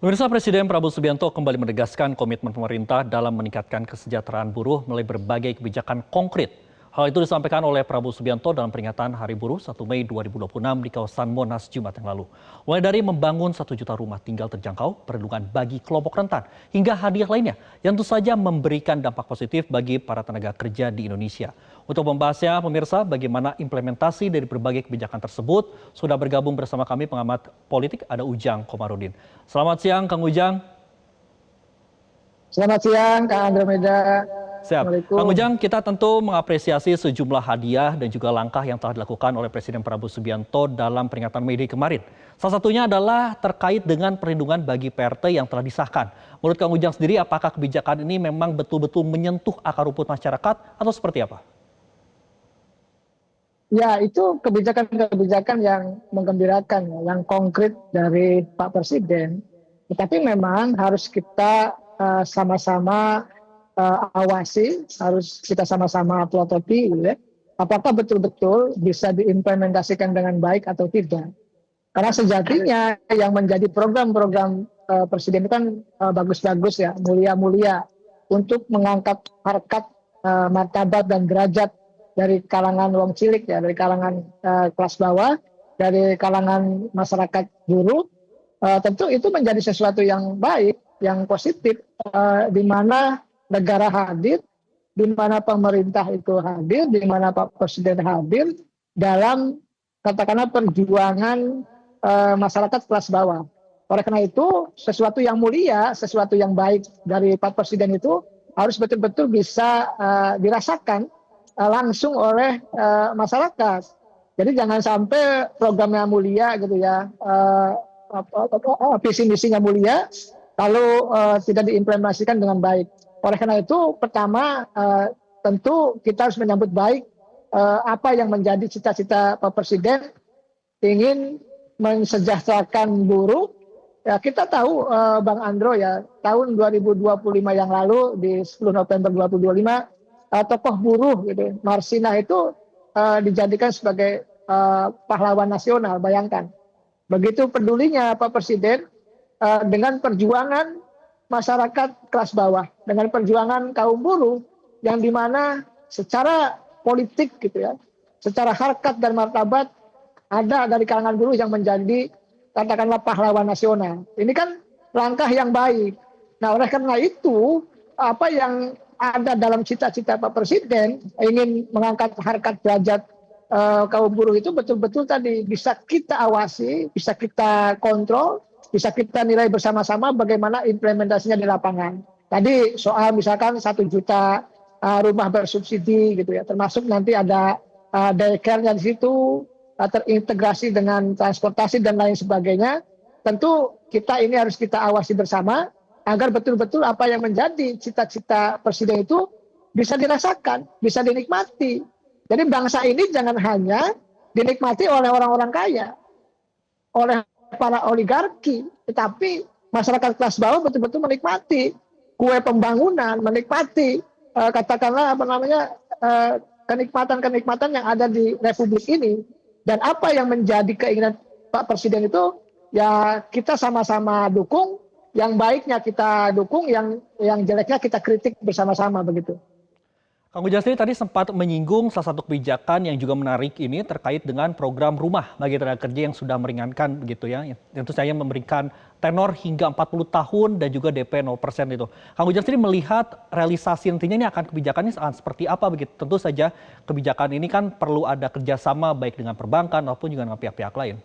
Pemirsa, Presiden Prabowo Subianto kembali menegaskan komitmen pemerintah dalam meningkatkan kesejahteraan buruh melalui berbagai kebijakan konkret. Hal itu disampaikan oleh Prabowo Subianto dalam peringatan Hari Buruh 1 Mei 2026 di kawasan Monas Jumat yang lalu. Mulai dari membangun 1 juta rumah tinggal terjangkau, perlindungan bagi kelompok rentan, hingga hadiah lainnya yang tentu saja memberikan dampak positif bagi para tenaga kerja di Indonesia. Untuk membahasnya, pemirsa, bagaimana implementasi dari berbagai kebijakan tersebut, sudah bergabung bersama kami pengamat politik, ada Ujang Komarudin. Selamat siang, Kang Ujang. Selamat siang, Kak Andromeda. Siap. Kang Assalamualaikum. Ujang, kita tentu mengapresiasi sejumlah hadiah dan juga langkah yang telah dilakukan oleh Presiden Prabowo Subianto dalam peringatan Mei Day kemarin. Salah satunya adalah terkait dengan perlindungan bagi PRT yang telah disahkan. Menurut Kang Ujang sendiri, apakah kebijakan ini memang betul-betul menyentuh akar rumput masyarakat atau seperti apa? Ya, itu kebijakan-kebijakan yang menggembirakan, yang konkret dari Pak Presiden. Tetapi memang harus kita sama-sama awasi, harus kita sama-sama pelototi, gitu ya. Apakah betul-betul bisa diimplementasikan dengan baik atau tidak? Karena sejatinya yang menjadi program-program Presiden itu kan bagus-bagus ya, mulia-mulia untuk mengangkat harkat, martabat dan derajat dari kalangan wong cilik ya, dari kalangan kelas bawah, dari kalangan masyarakat buruh, tentu itu menjadi sesuatu yang baik, yang positif, di mana negara hadir, di mana pemerintah itu hadir, di mana Pak Presiden hadir dalam katakanlah perjuangan masyarakat kelas bawah. Oleh karena itu, sesuatu yang mulia, sesuatu yang baik dari Pak Presiden itu harus betul-betul bisa dirasakan langsung oleh masyarakat. Jadi jangan sampai programnya mulia gitu ya, visi misinya mulia, lalu tidak diimplementasikan dengan baik. Oleh karena itu, pertama tentu kita harus menyambut baik apa yang menjadi cita-cita Pak Presiden ingin mensejahterakan buruh. Ya, kita tahu Bang Andro ya, tahun 2025 yang lalu di 10 November 2025 tokoh buruh gitu, Marsina itu dijadikan sebagai pahlawan nasional. Bayangkan, begitu pedulinya Pak Presiden dengan perjuangan masyarakat kelas bawah, dengan perjuangan kaum buruh yang dimana secara politik gitu ya, secara harkat dan martabat ada dari kalangan buruh yang menjadi katakanlah pahlawan nasional. Ini kan langkah yang baik. Nah, oleh karena itu, apa yang ada dalam cita-cita Pak Presiden ingin mengangkat harkat derajat kaum buruh itu betul-betul tadi bisa kita awasi, bisa kita kontrol, bisa kita nilai bersama-sama bagaimana implementasinya di lapangan. Tadi soal misalkan 1 juta rumah bersubsidi gitu ya, termasuk nanti ada daycare-nya di situ, terintegrasi dengan transportasi dan lain sebagainya. Tentu kita ini harus kita awasi bersama agar betul-betul apa yang menjadi cita-cita Presiden itu bisa dirasakan, bisa dinikmati. Jadi bangsa ini jangan hanya dinikmati oleh orang-orang kaya, oleh para oligarki, tetapi masyarakat kelas bawah betul-betul menikmati kue pembangunan, menikmati katakanlah apa namanya kenikmatan-kenikmatan yang ada di Republik ini. Dan apa yang menjadi keinginan Pak Presiden itu ya kita sama-sama dukung, yang baiknya kita dukung, yang jeleknya kita kritik bersama-sama begitu. Kang Ujang sendiri tadi sempat menyinggung salah satu kebijakan yang juga menarik ini terkait dengan program rumah bagi tenaga kerja yang sudah meringankan begitu ya. Tentu saja memberikan tenor hingga 40 tahun dan juga DP 0% itu. Kang Ujang sendiri melihat realisasi nantinya ini akan kebijakannya seperti apa begitu. Tentu saja kebijakan ini kan perlu ada kerjasama baik dengan perbankan maupun juga dengan pihak-pihak lain.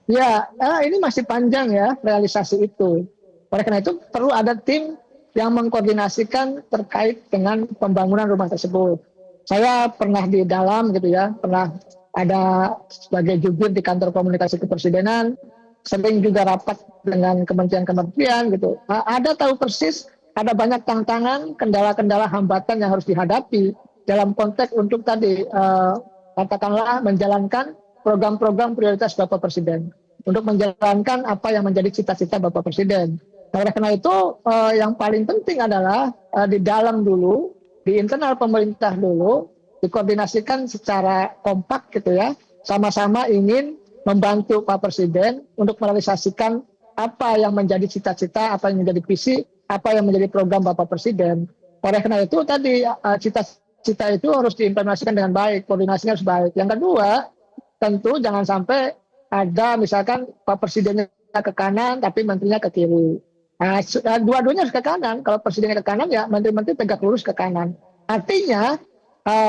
Ya, ini masih panjang ya realisasi itu. Oleh karena itu perlu ada tim yang mengkoordinasikan terkait dengan pembangunan rumah tersebut. Saya pernah di dalam gitu ya, pernah ada sebagai jubir di kantor komunikasi kepresidenan, sering juga rapat dengan kementerian-kementerian gitu. Ada tahu persis, ada banyak tantangan, kendala-kendala hambatan yang harus dihadapi dalam konteks untuk tadi katakanlah menjalankan program-program prioritas Bapak Presiden, untuk menjalankan apa yang menjadi cita-cita Bapak Presiden. Nah, oleh karena itu yang paling penting adalah di dalam dulu, di internal pemerintah dulu, dikoordinasikan secara kompak gitu ya, sama-sama ingin membantu Pak Presiden untuk merealisasikan apa yang menjadi cita-cita, apa yang menjadi visi, apa yang menjadi program Bapak Presiden. Oleh karena itu tadi cita-cita itu harus diimplementasikan dengan baik, koordinasinya harus baik. Yang kedua, tentu jangan sampai ada misalkan Pak Presidennya ke kanan tapi menterinya ke kiri. Nah, dua-duanya harus ke kanan. Kalau presidennya ke kanan ya menteri-menteri tegak lurus ke kanan. Artinya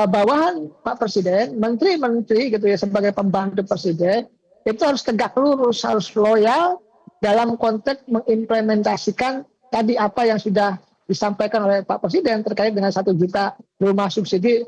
bawahan Pak Presiden, menteri-menteri gitu ya sebagai pembantu presiden itu harus tegak lurus, harus loyal dalam konteks mengimplementasikan tadi apa yang sudah disampaikan oleh Pak Presiden terkait dengan 1 juta rumah subsidi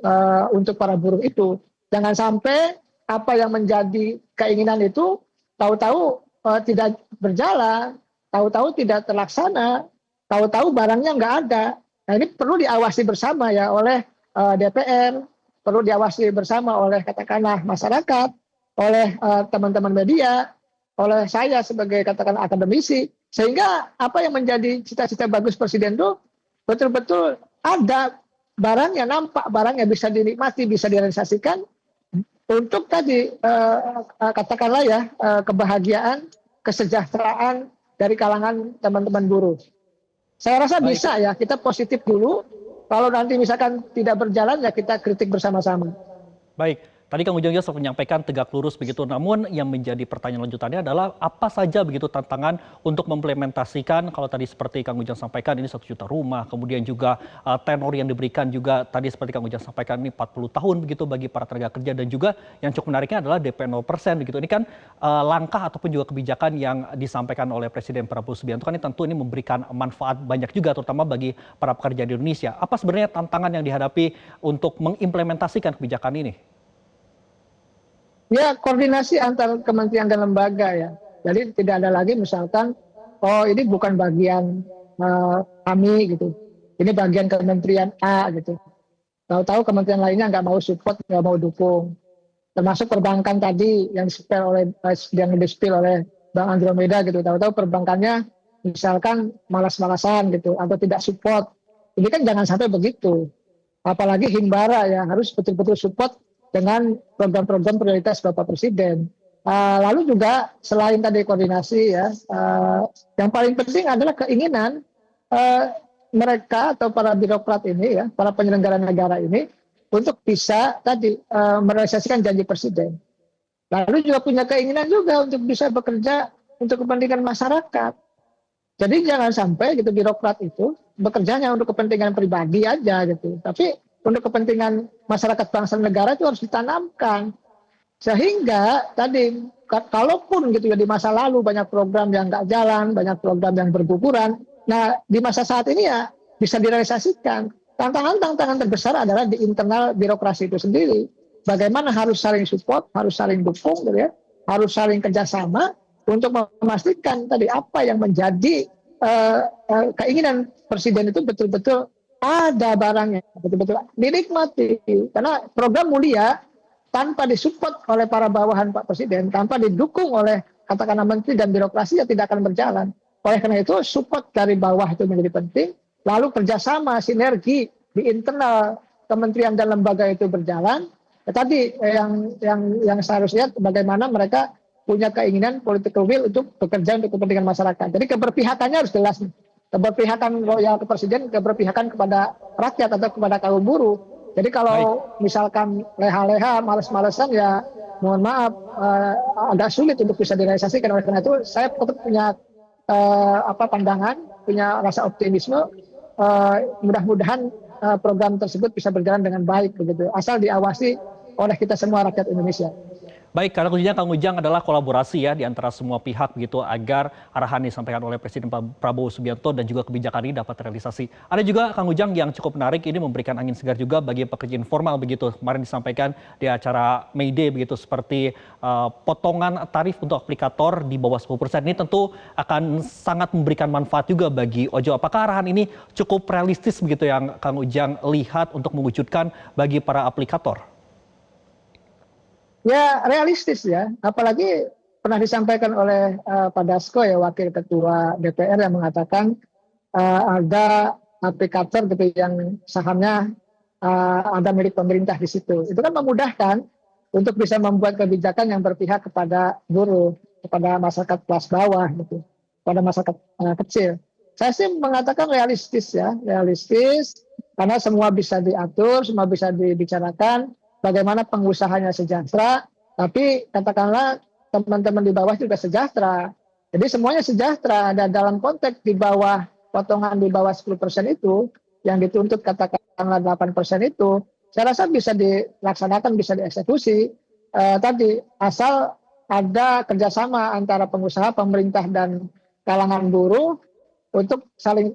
untuk para buruh itu. Jangan sampai apa yang menjadi keinginan itu tahu-tahu tidak berjalan, tahu-tahu tidak terlaksana, tahu-tahu barangnya nggak ada. Nah ini perlu diawasi bersama ya oleh DPR, perlu diawasi bersama oleh katakanlah masyarakat, oleh teman-teman media, oleh saya sebagai katakan akademisi, sehingga apa yang menjadi cita-cita bagus Presiden itu betul-betul ada barangnya, nampak barangnya bisa dinikmati, bisa direalisasikan untuk tadi katakanlah ya kebahagiaan, kesejahteraan dari kalangan teman-teman buruh. Saya rasa Baik. bisa ya, kita positif dulu. Kalau nanti misalkan tidak berjalan ya kita kritik bersama-sama. Baik, tadi Kang Ujang juga sempat menyampaikan tegak lurus begitu. Namun yang menjadi pertanyaan lanjutannya adalah apa saja begitu tantangan untuk mengimplementasikan kalau tadi seperti Kang Ujang sampaikan ini 1 juta rumah, kemudian juga tenor yang diberikan juga tadi seperti Kang Ujang sampaikan ini 40 tahun begitu bagi para tenaga kerja dan juga yang cukup menariknya adalah DP 0% begitu. Ini kan langkah ataupun juga kebijakan yang disampaikan oleh Presiden Prabowo Subianto kan ini tentu ini memberikan manfaat banyak juga terutama bagi para pekerja di Indonesia. Apa sebenarnya tantangan yang dihadapi untuk mengimplementasikan kebijakan ini? Ya koordinasi antar kementerian dan lembaga ya. Jadi tidak ada lagi misalkan, oh ini bukan bagian kami gitu. Ini bagian kementerian A gitu. Tahu-tahu kementerian lainnya nggak mau support, nggak mau dukung. Termasuk perbankan tadi yang di-spill oleh Bang Andromeda gitu. Tahu-tahu perbankannya misalkan malas-malasan gitu atau tidak support. Ini kan jangan sampai begitu. Apalagi Himbara ya harus betul-betul support dengan program-program prioritas Bapak Presiden. Lalu juga selain tadi koordinasi ya, yang paling penting adalah keinginan mereka atau para birokrat ini ya, para penyelenggara negara ini untuk bisa tadi merealisasikan janji Presiden. Lalu juga punya keinginan juga untuk bisa bekerja untuk kepentingan masyarakat. Jadi jangan sampai gitu birokrat itu bekerjanya untuk kepentingan pribadi aja gitu. Tapi untuk kepentingan masyarakat bangsa dan negara itu harus ditanamkan. Sehingga tadi kalaupun gitu ya di masa lalu banyak program yang nggak jalan, banyak program yang berguguran. Nah di masa saat ini ya bisa direalisasikan. Tantangan terbesar adalah di internal birokrasi itu sendiri. Bagaimana harus saling support, harus saling dukung, gitu ya, harus saling kerjasama untuk memastikan tadi apa yang menjadi keinginan Presiden itu betul-betul ada barangnya, betul-betul dinikmati. Karena program mulia tanpa disupport oleh para bawahan Pak Presiden, tanpa didukung oleh katakanlah menteri dan birokrasi ya tidak akan berjalan. Oleh karena itu support dari bawah itu menjadi penting, lalu kerjasama, sinergi di internal kementerian dan lembaga itu berjalan. Tadi yang saya harus lihat bagaimana mereka punya keinginan political will untuk bekerja untuk kepentingan masyarakat. Jadi keberpihakannya harus jelas. Keberpihakan loyal ke Presiden, keberpihakan kepada rakyat atau kepada kaum buruh. Jadi kalau misalkan leha-leha, males-malesan ya mohon maaf agak sulit untuk bisa direalisasikan. Oleh karena itu saya tetap punya pandangan, punya rasa optimisme. Mudah-mudahan program tersebut bisa berjalan dengan baik begitu. Asal diawasi oleh kita semua rakyat Indonesia. Baik, karena kuncinya Kang Ujang adalah kolaborasi ya di antara semua pihak begitu agar arahan yang disampaikan oleh Presiden Prabowo Subianto dan juga kebijakan ini dapat terrealisasi. Ada juga Kang Ujang yang cukup menarik ini memberikan angin segar juga bagi pekerja informal begitu. Kemarin disampaikan di acara May Day begitu seperti potongan tarif untuk aplikator di bawah 10%. Ini tentu akan sangat memberikan manfaat juga bagi ojol. Apakah arahan ini cukup realistis begitu yang Kang Ujang lihat untuk mewujudkan bagi para aplikator? Ya realistis ya, apalagi pernah disampaikan oleh Pak Dasko ya Wakil Ketua DPR yang mengatakan ada aplikator gitu yang sahamnya ada milik pemerintah di situ. Itu kan memudahkan untuk bisa membuat kebijakan yang berpihak kepada buruh, kepada masyarakat kelas bawah gitu. pada masyarakat kecil. Saya sih mengatakan realistis ya, realistis karena semua bisa diatur, semua bisa dibicarakan, bagaimana pengusahanya sejahtera, tapi katakanlah teman-teman di bawah juga sejahtera. Jadi semuanya sejahtera, dan dalam konteks di bawah, potongan di bawah 10% itu, yang dituntut katakanlah 8% itu, saya rasa bisa dilaksanakan, bisa dieksekusi. Tadi, asal ada kerjasama antara pengusaha, pemerintah, dan kalangan buruh, untuk saling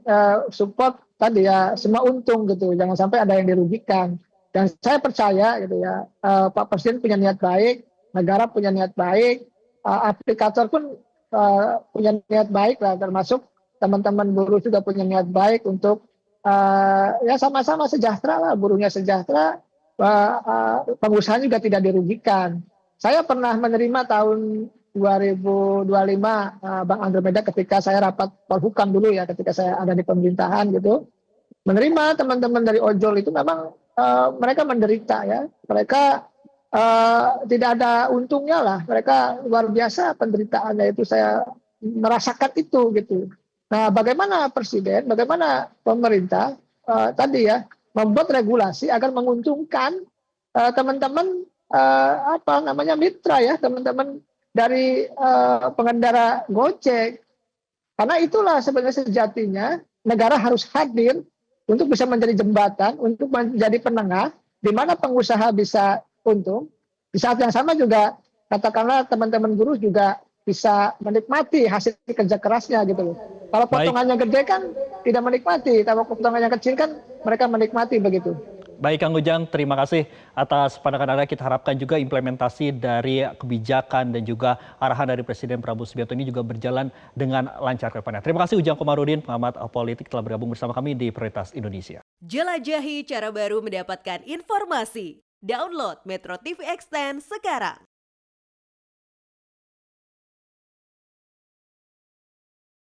support tadi ya, semua untung gitu, jangan sampai ada yang dirugikan. Dan saya percaya gitu ya, Pak Presiden punya niat baik, negara punya niat baik, aplikator pun punya niat baik lah, termasuk teman-teman buruh juga punya niat baik untuk ya sama-sama sejahtera lah, buruhnya sejahtera, pengusaha juga tidak dirugikan. Saya pernah menerima tahun 2025 Bang Andromeda, ketika saya rapat Polhukam dulu ya, ketika saya ada di pemerintahan gitu, menerima teman-teman dari ojol itu memang mereka menderita ya, mereka tidak ada untungnya lah, mereka luar biasa penderitaannya itu, saya merasakan itu gitu. Nah, bagaimana Presiden, bagaimana pemerintah tadi ya membuat regulasi agar menguntungkan teman-teman apa namanya mitra ya, teman-teman dari pengendara Gojek. Karena itulah sebenarnya sejatinya negara harus hadir untuk bisa menjadi jembatan, untuk menjadi penengah, di mana pengusaha bisa untung. Di saat yang sama juga katakanlah teman-teman buruh juga bisa menikmati hasil kerja kerasnya gitu loh. Kalau Baik. potongannya gede kan tidak menikmati, kalau potongannya kecil kan mereka menikmati begitu. Baik Kang Ujang, terima kasih atas pandangan Anda. Kita harapkan juga implementasi dari kebijakan dan juga arahan dari Presiden Prabowo Subianto ini juga berjalan dengan lancar ke depannya. Terima kasih Ujang Komarudin, pengamat politik, telah bergabung bersama kami di Prioritas Indonesia. Jelajahi cara baru mendapatkan informasi. Download Metro TV Extend sekarang.